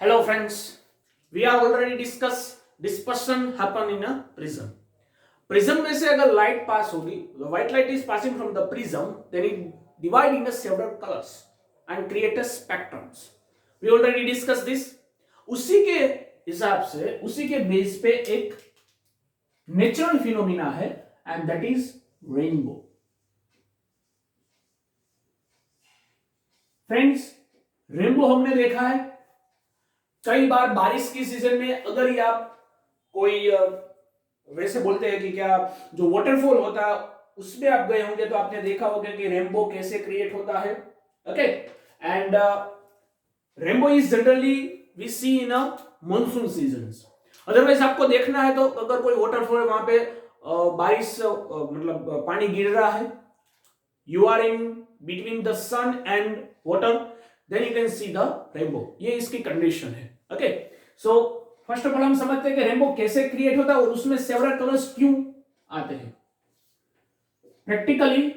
Hello friends, we have already discussed dispersion happen in a prism. Prism में से अगर light pass होगी, the white light is passing from the prism, then it divide into several colors and create a spectrums. We already discussed this. उसी के हिसाब से, उसी के बेस पे एक नेचुरल फिनोमिना है and that is rainbow. Friends, rainbow हमने देखा है कई बार बारिश की सीजन में। अगर ये आप कोई वैसे बोलते हैं कि क्या जो वाटरफॉल होता है उसमें आप गए होंगे तो आपने देखा होगा कि रेनबो कैसे क्रिएट होता है। Okay, and rainbow is generally we see in a monsoon seasons. Otherwise आपको देखना है तो अगर कोई वाटरफॉल वहां पे बारिश मतलब पानी गिर रहा है, you are in between the sun and water, then you can see the rainbow. ये इसकी कंडीशन है। Okay, so first of all हम समझते हैं कि रेनबो कैसे क्रिएट होता है और उसमें सेवरल कलर्स क्यों आते हैं। प्रैक्टिकली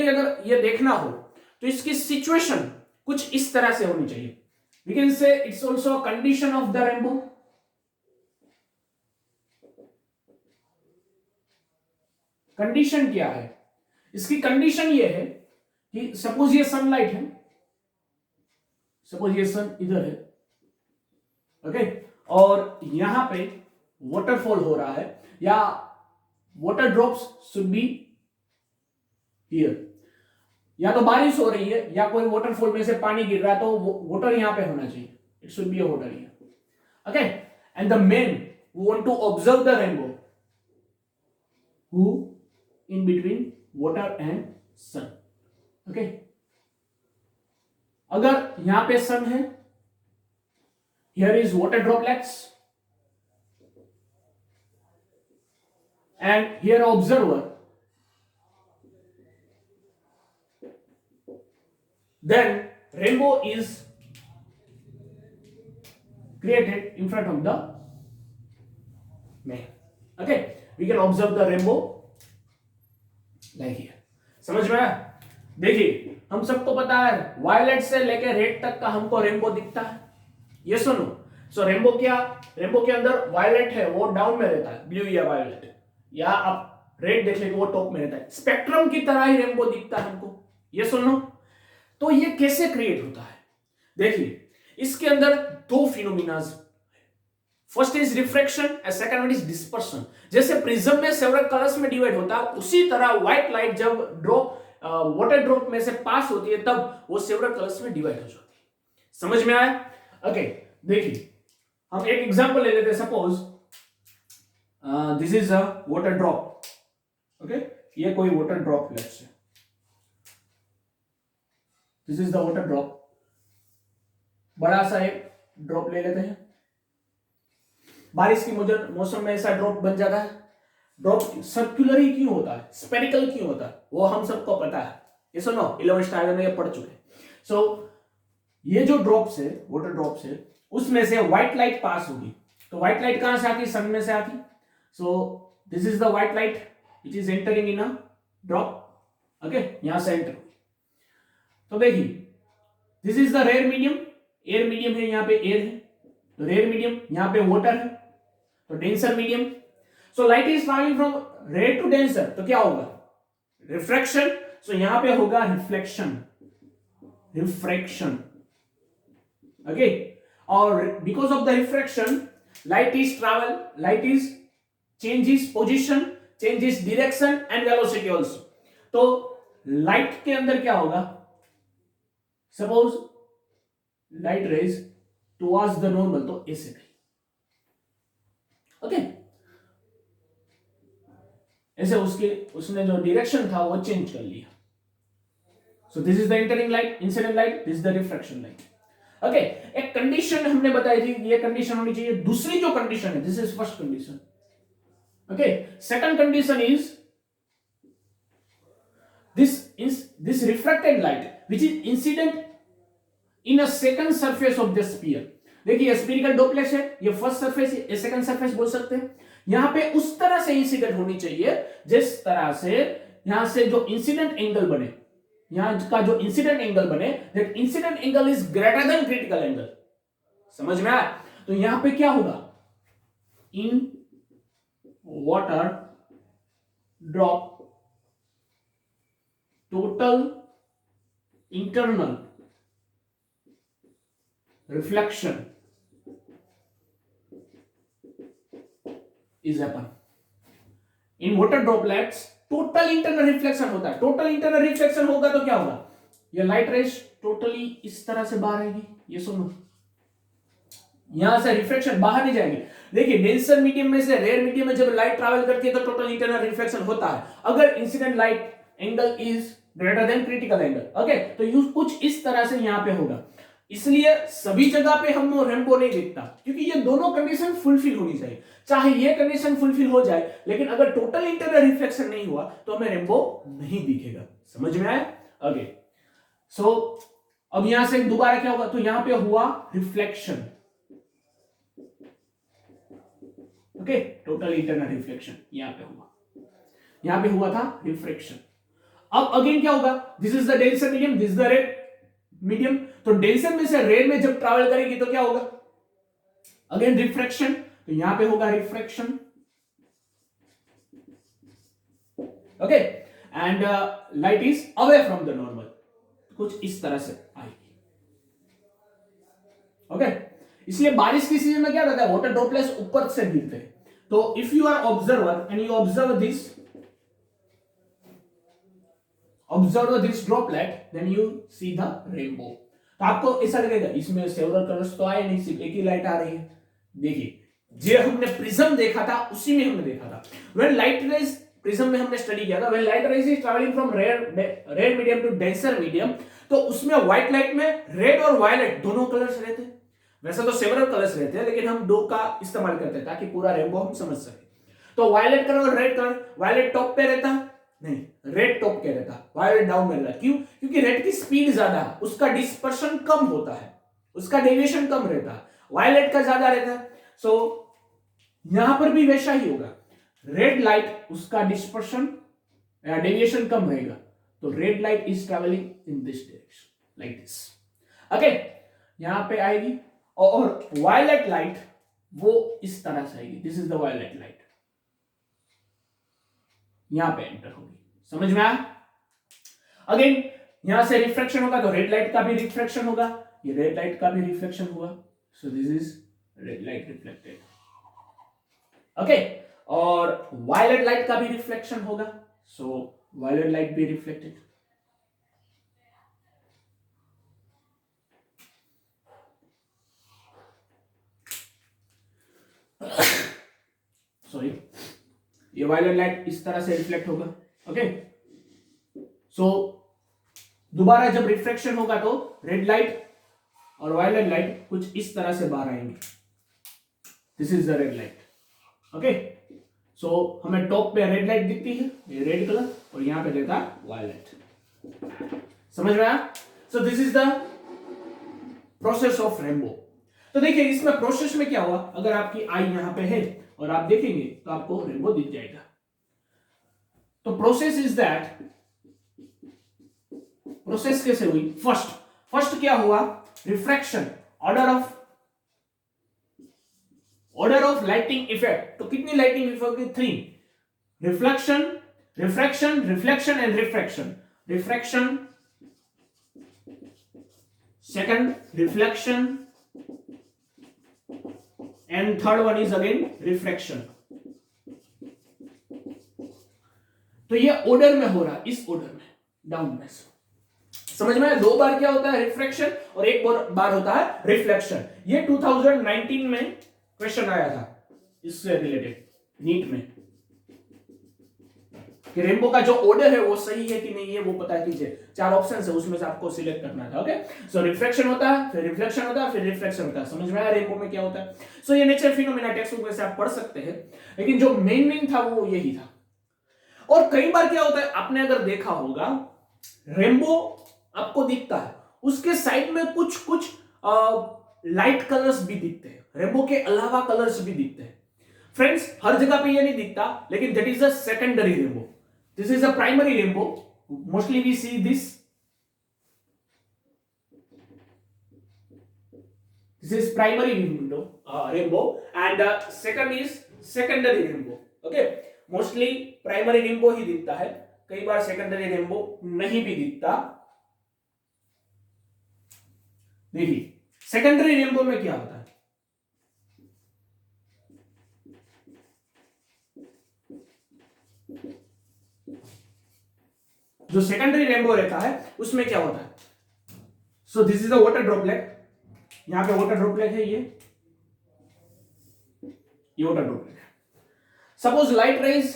अगर ये देखना हो तो इसकी सिचुएशन कुछ इस तरह से होनी चाहिए। We can say it's also a condition of the rainbow. Condition क्या है इसकी? कंडीशन ये है कि सपोज ये सनलाइट है, सपोज ये सन इधर है, ओके, और यहां पे वाटरफॉल हो रहा है या water drops should be here. या तो बारिश हो रही है या कोई वाटरफॉल में से पानी गिर रहा है तो वाटर यहां पे होना चाहिए, it should be a water here. Okay, and the main who want to observe the rainbow who in between water and sun. Okay, अगर यहां पे सन है, here is water droplets and here observer, then rainbow is created in front of the man. Okay, we can observe the rainbow like here. समझ में आया? देखिए, हम सबको पता है वायलेट से लेकर रेड तक का हमको रेनबो दिखता है, ये सुनो। सो रेनबो क्या, रेनबो के अंदर वायलेट है वो डाउन में रहता है, ब्लू या वायलेट, या आप रेड देख लेंगे वो टॉप में रहता है। स्पेक्ट्रम की तरह ही रेनबो दिखता है हमको, ये सुनो। तो ये कैसे क्रिएट होता है? देखिए, इसके अंदर दो phenomenas, first is refraction and second one is dispersion. जैसे प्रिज्म में सेवरल कलर्स में डिवाइड होता है, उसी तरह व्हाइट लाइट जब ड्रॉप वाटर ड्रॉप में से पास होती है तब वो सेवरल कलर्स में डिवाइड हो जाती है। समझ में आया? ओके, देखिए हम एक एग्जांपल ले लेते हैं। Suppose this is a water drop. Okay, ये कोई वाटर ड्रॉप है, let's say this is the water drop. बड़ा सा एक ड्रॉप ले लेते हैं। बारिश की मौसम में ऐसा ड्रॉप बन जाता है। ड्रॉप सर्कुलर ही क्यों होता है, स्पेरिकल क्यों होता है, वो हम सबको पता है, ये सुनो 11th स्टैंडर्ड में ये पढ़ चुके। सो ये जो ड्रॉप्स है, वाटर ड्रॉप्स है, उसमें से व्हाइट लाइट पास होगी। तो व्हाइट लाइट कहां से आती? सन में से आती। So this is the white light which is entering in a drop. Okay, यहां से एंटर हुई। तो देखिए, this is the rare medium, air medium है, यहां पे एयर है, तो रेयर मीडियम, यहां पे वाटर है, तो denser medium. So light is travelling from rare to denser, तो क्या होगा? रिफ्रैक्शन। सो यहां पे होगा रिफ्लेक्शन, रिफ्रैक्शन। ओके, और because of the refraction light is changes position, changes direction and velocity also. तो लाइट के अंदर क्या होगा? Suppose light rays towards the normal, तो ऐसे भी, ओके, ऐसे उसने जो डायरेक्शन था वो चेंज कर लिया। सो this is the entering light, incident light, this is the refraction light. Okay, एक कंडीशन हमने बताई थी, ये कंडीशन होनी चाहिए। दूसरी जो कंडीशन है, this is first condition. Okay, second condition is this refracted light which is incident in a second surface of the sphere. देखिए, स्फीरिकल डॉपलेट है, ये फर्स्ट सरफेस, ये सेकंड सरफेस बोल सकते हैं। यहां पे उस तरह से इंसिडेंट होनी चाहिए जिस तरह से यहां से जो इंसिडेंट एंगल बने, यहां का जो इंसिडेंट एंगल बने, that incident angle is greater than critical angle. समझ में आया? तो यहां पे क्या होगा, in water drop total internal reflection is happen. In water droplets total internal reflection होता है। टोटल इंटरनल रिफ्लेक्शन होगा तो क्या होगा, ये लाइट रेज टोटली इस तरह से बाहर आएगी। ये सुनो, यहां से रिफ्लेक्शन बाहर नहीं जाएगी। देखिए डेंसर मीडियम में से रेयर मीडियम में जब लाइट ट्रैवल करती है तो टोटल इंटरनल रिफ्लेक्शन होता है, अगर incident light angle is greater than critical angle. Okay, तो यूज कुछ इस तरह से यहां पे होगा। इसलिए सभी जगह पे हम रेनबो नहीं दिखता, क्योंकि ये दोनों कंडीशन फुलफिल होनी चाहिए। चाहे ये कंडीशन फुलफिल हो जाए, लेकिन अगर टोटल इंटरनल रिफ्लेक्शन नहीं हुआ तो हमें रेनबो नहीं दिखेगा। समझ में आया? ओके, सो अब यहां से दोबारा क्या होगा, तो यहां पे हुआ reflection. Okay, total internal reflection यहां पे हुआ था रिफ्रैक्शन। अब अगेन क्या होगा, this is the denser medium, this is the red medium. तो डेंसर में से रेड में जब ट्रैवल करेगी तो क्या होगा, अगेन रिफ्रैक्शन। तो यहां पे होगा refraction. Okay, and light is away from the normal, कुछ इस तरह से आएगी। ओके, इसलिए बारिश की सीजन में क्या रहता है, वाटर ड्रॉपलेट्स ऊपर से गिरते हैं। तो if you are observer and you observe this droplet, then you see the rainbow. तो आपको ऐसा लगेगा इसमें सेवरल कलर्स तो आए नहीं, सिर्फ एक ही लाइट आ रही है। देखिए, जो हमने प्रिज्म देखा था उसी में हमने देखा था। व्हेन लाइट रेज, प्रिज्म में हमने स्टडी किया था, when light rays is travelling from rare medium to denser medium, तो उसमें व्हाइट लाइट में रेड और वायलेट दोनों कलर्स रहते हैं। वैसे तो सेवरल कलर्स रहते हैं, लेकिन हम दो का इस्तेमाल करते हैं ताकि पूरा रेनबो हम समझ सके। तो वायलेट कलर और रेड कलर, वायलेट टॉप पे रहता नहीं, रेड टॉप पे रहता, वायलेट डाउन में रहता। क्यों? क्योंकि रेड की स्पीड ज्यादा है, उसका डिस्पर्शन कम होता है, उसका डेविएशन कम रहता है, वायलेट का ज्यादा रहता है। सो यहां पर भी वैसा ही होगा, रेड लाइट उसका डिस्पर्शन या डेविएशन कम रहेगा, तो red light is travelling in this direction like this. Okay, यहां पे आएगी, और वायलेट लाइट वो इस तरह से आएगी, this is the violet light, यहां पे एंटर होगी। समझ में आया? अगेन यहां से रिफ्रैक्शन होगा तो रेड लाइट का भी रिफ्रैक्शन होगा, ये रेड लाइट का भी रिफ्लेक्शन हुआ, सो this is red light reflected. Okay, और वायलेट लाइट का भी रिफ्लेक्शन होगा, सो वायलेट लाइट भी रिफ्लेक्टेड। सॉरी, ये वायलेट लाइट इस तरह से रिफ्लेक्ट होगा। ओके, सो दोबारा जब रिफ्रैक्शन होगा तो रेड लाइट और वायलेट लाइट कुछ इस तरह से बाहर आएंगे, this is the red light. Okay, so हमें टॉप पे रेड लाइट दिखती है, ये रेड कलर, और यहां पे देता है वायलेट। समझ में आया? सो this is the process of rainbow. तो देखिए इसमें प्रोसेस में क्या हुआ, अगर आपकी आई यहां पे है और आप देखेंगे तो आपको रेनबो दिख जाएगा। तो प्रोसेस इज दैट, प्रोसेस कैसे हुई, फर्स्ट क्या हुआ, refraction, order of lighting effect. तो कितनी लाइटिंग इफेक्ट की, 3, reflection, reflection and refraction, second reflection, and third one is again refraction. तो ये ऑर्डर में हो रहा है, इस ऑर्डर में, डाउन में। समझ में? 2 बार क्या होता है, रिफ्रैक्शन, और 1 बार होता है रिफ्लेक्शन। ये 2019 में क्वेश्चन आया था इससे रिलेटेड नीट में, कि रेनबो का जो ऑर्डर है वो सही है कि नहीं है वो पता कीजिए। 4 ऑप्शन है, उसमें से आपको सिलेक्ट करना था। ओके, सो रिफ्रैक्शन होता है, फिर रिफ्लेक्शन होता है, फिर रिफ्रैक्शन होता है। समझ में आया रेनबो में क्या होता है? सो ये नेचर फिनोमेना टेक्स्ट बुक में से आप पढ़ सकते हैं, लेकिन जो मेन था वो यही था। और कई बार क्या होता है, आपने अगर देखा होगा, रेनबो आपको दिखता है, उसके साइड में कुछ लाइट कलर्स भी दिखते हैं, रेनबो के अलावा कलर्स भी दिखते हैं। फ्रेंड्स, हर जगह पे ये नहीं दिखता, लेकिन that is a secondary rainbow, this is a primary rainbow. Mostly we see this This is primary rainbow, and second is secondary rainbow. Okay, mostly primary rainbow ही दिखता है, कई बार secondary rainbow नहीं भी दिखता. देखिए secondary rainbow में क्या होता है, जो सेकेंडरी रेनबो रहता है उसमें क्या होता है. सो this is the water droplet. यहां पे वाटर ड्रॉपलेट है, ये वाटर ड्रॉपलेट है. सपोज लाइट रेज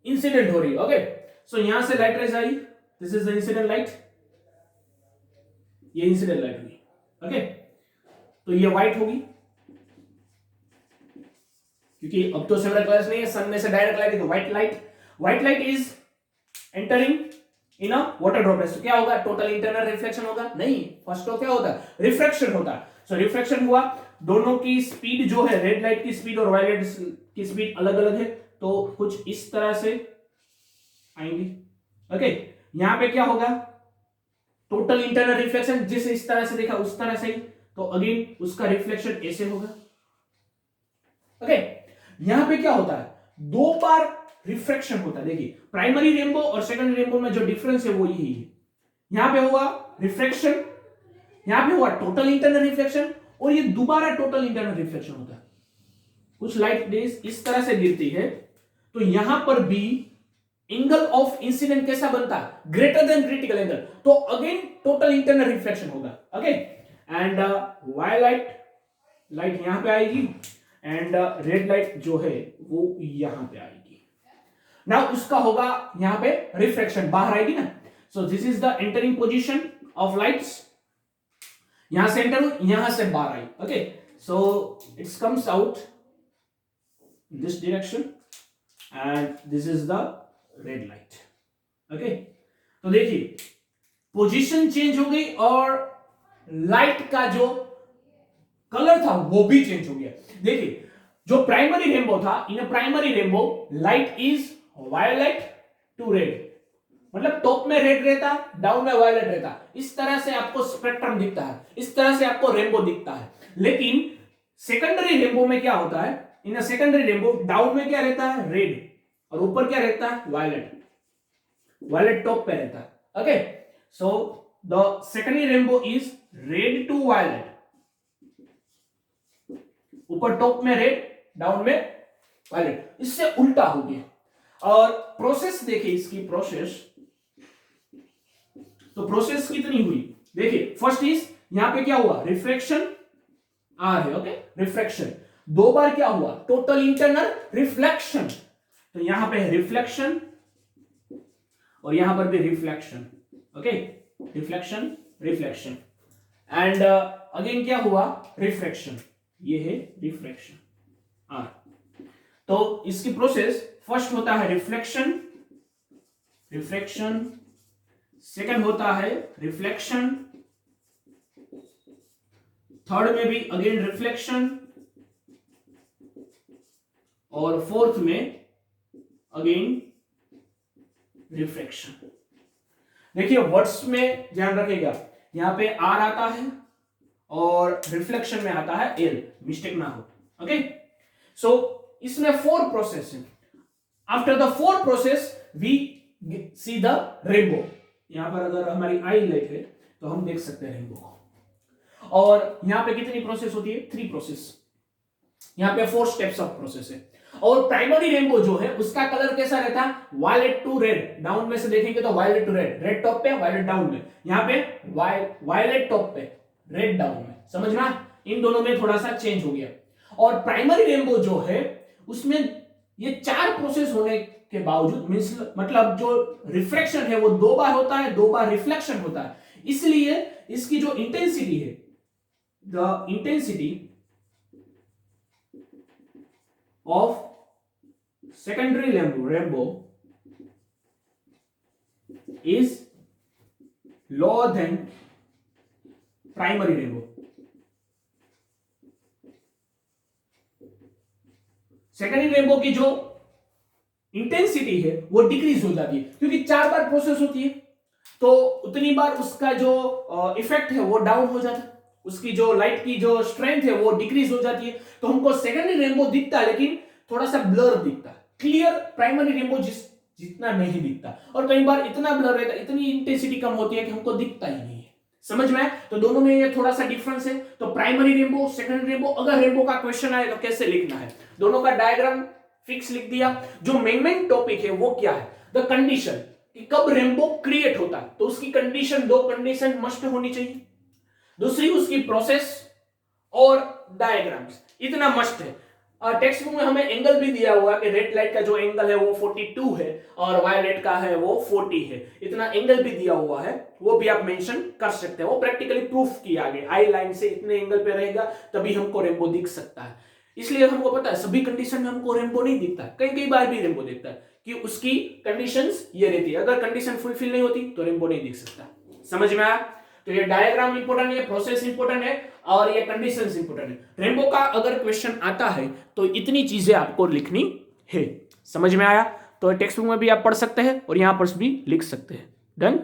इंसिडेंट हो रही है. ओके, सो यहां से light rays I, this is the incident light, ये इंसिडेंट लाइट होगी. ओके, तो ये व्हाइट होगी क्योंकि अब तो सेवरल कलर्स नहीं है, सन में से डायरेक्ट लाइट है, तो white light is entering in a water droplet. तो क्या होगा, टोटल इंटरनल रिफ्लेक्शन होगा? नहीं, फर्स्ट तो क्या होता है, रिफ्रैक्शन होता है. सो रिफ्रैक्शन हुआ, दोनों की स्पीड जो है, रेड लाइट की स्पीड और वायलेट की स्पीड अलग अलग है, तो कुछ इस तरह से आएंगे. ओके, यहां पे क्या होगा, टोटल इंटरनल रिफ्लेक्शन जिस इस तरह से देखा उस तरह से ही, तो अगेन उसका रिफ्लेक्शन ऐसे होगा. ओके, यहां पे क्या होता है, दो बार रिफ्रैक्शन होता है. देखिए प्राइमरी रेनबो और सेकेंडरी रेनबो में जो डिफरेंस है वो यही है. यहां पे हुआ रिफ्रैक्शन, यहां पे हुआ टोटल इंटरनल रिफ्लेक्शन, और ये दोबारा टोटल इंटरनल रिफ्लेक्शन होता है. कुछ लाइट रेज इस तरह से गिरती है, तो यहां पर भी एंगल ऑफ इंसिडेंट कैसा बनता है, ग्रेटर देन क्रिटिकल एंगल, तो अगेन टोटल इंटरनल रिफ्लेक्शन होगा. ओके, एंड वायलेट लाइट यहां पे आएगी एंड रेड लाइट जो है वो यहां पे आएगी. नाउ उसका होगा यहां पे रिफ्रैक्शन, बाहर आएगी ना. So this is the entering position of lights. यहां से एंटर हुई, यहां से बाहर आई. Okay, so it's comes out this direction and this is the red light. Okay, तो देखिए पोजीशन चेंज हो गई और लाइट का जो कलर था वो भी चेंज हो गया. देखिए जो प्राइमरी रेनबो था, in primary rainbow light is violet to red, मतलब टॉप में रेड रहता है, डाउन में वायलेट रहता है. इस तरह से आपको स्पेक्ट्रम दिखता है, इस तरह से आपको रेनबो दिखता है. लेकिन सेकेंडरी रेनबो में क्या होता है, इन सेकेंडरी रेनबो डाउन में क्या रहता है, रेड, और ऊपर क्या रहता है, वायलेट. वायलेट टॉप पे रहता है. Okay, so the secondary rainbow is red to violet, ऊपर टॉप में रेड, डाउन में वायलेट. इससे उल्टा हो गया. और प्रोसेस देखिए इसकी प्रोसेस, तो प्रोसेस कितनी हुई देखिए. फर्स्ट इज यहां पे क्या हुआ, रिफ्रैक्शन आर है. ओके, रिफ्रैक्शन दो बार क्या हुआ, टोटल इंटरनल रिफ्लेक्शन. तो यहां पे रिफ्लेक्शन और यहां पर भी reflection. Okay, reflection reflection and again क्या हुआ, रिफ्रैक्शन. ये है रिफ्रैक्शन आर. तो इसकी प्रोसेस फर्स्ट होता है रिफ्लेक्शन, रिफ्रैक्शन, सेकंड होता है रिफ्लेक्शन, थर्ड में भी अगेन रिफ्लेक्शन, और फोर्थ में अगेन रिफ्रैक्शन. देखिए वर्ड्स में ध्यान रखिएगा, यहां पे आर आता है और रिफ्लेक्शन में आता है एल, मिस्टेक ना हो. ओके, सो इसमें 4 प्रोसेस है. After the 4 process we see the rainbow. यहां पर अगर हमारी आई लाइट है तो हम देख सकते हैं रेनबो को. और यहां पे कितनी प्रोसेस होती है, 3 प्रोसेस. यहां पे 4 स्टेप्स ऑफ प्रोसेस है. और प्राइमरी रेनबो जो है उसका कलर कैसा रहता है, वायलेट टू रेड. डाउन में से देखेंगे तो violet to red, red top पे वायलेट डाउन में. यहां पे वायलेट टॉप पे रेड डाउन में. समझ में, इन दोनों में थोड़ा सा चेंज हो गया. और प्राइमरी रेनबो जो है उसमें ये 4 प्रोसेस होने के बावजूद, मतलब जो रिफ्रैक्शन है वो 2 बार होता है, 2 बार रिफ्लेक्शन होता है. इसलिए इसकी जो इंटेंसिटी है, the intensity of secondary rainbow is lower than primary rainbow. Secondary rainbow की जो इंटेंसिटी है वो डिक्रीज हो जाती है क्योंकि 4 बार प्रोसेस होती है. तो उतनी बार उसका जो इफेक्ट है वो डाउन हो जाता है, उसकी जो लाइट की जो स्ट्रेंथ है वो डिक्रीज हो जाती है, तो हमको सेकेंडरी रेनबो दिखता है लेकिन थोड़ा सा ब्लर दिखता है, क्लियर प्राइमरी रेनबो जितना नहीं दिखता, और कई बार इतना ब्लर रहता है, इतनी इंटेंसिटी कम होती है कि हमको दिखता ही नहीं है। समझ में आया? तो दोनों में ये थोड़ा सा डिफरेंस है। तो प्राइमरी रेनबो, सेकेंडरी रेनबो, अगर रेनबो का क्वेश्चन आए तो कैसे लिखना है, दोनों का डायग्राम फिक्स लिख दिया। जो मेन टॉपिक है वो क्या है, द कंडीशन, कि कब रेनबो क्रिएट होता है, तो उसकी कंडीशन, दो कंडीशन मस्ट होनी चाहिए। दूसरी उसकी प्रोसेस और डायग्राम्स, इतना मस्ट है। टेक्स्ट बुक में हमें एंगल भी दिया हुआ है कि रेड लाइट का जो एंगल है वो 42 है और वायलेट का है वो 40 है, इतना एंगल भी दिया हुआ है, वो भी आप मेंशन कर सकते हैं। वो प्रैक्टिकली प्रूफ किया आगे, आई लाइन से इतने एंगल पे रहेगा तभी हमको रेनबो दिख सकता है। इसलिए हमको पता है सभी कंडीशन में हमको रेनबो नहीं दिखता, कई कई बार भी रेनबो दिखता है कि उसकी कंडीशंस ये रहती है, अगर कंडीशन फुलफिल नहीं होती तो रेनबो नहीं दिख सकता। समझ में आया? तो ये डायग्राम इंपोर्टेंट है, प्रोसेस इंपोर्टेंट है और ये कंडीशंस इंपोर्टेंट है। रेनबो का अगर क्वेश्चन आता है तो इतनी चीजें आपको लिखनी है। समझ में आया? तो टेक्स्ट बुक में भी आप पढ़ सकते हैं और यहां पर भी लिख सकते हैं। डन।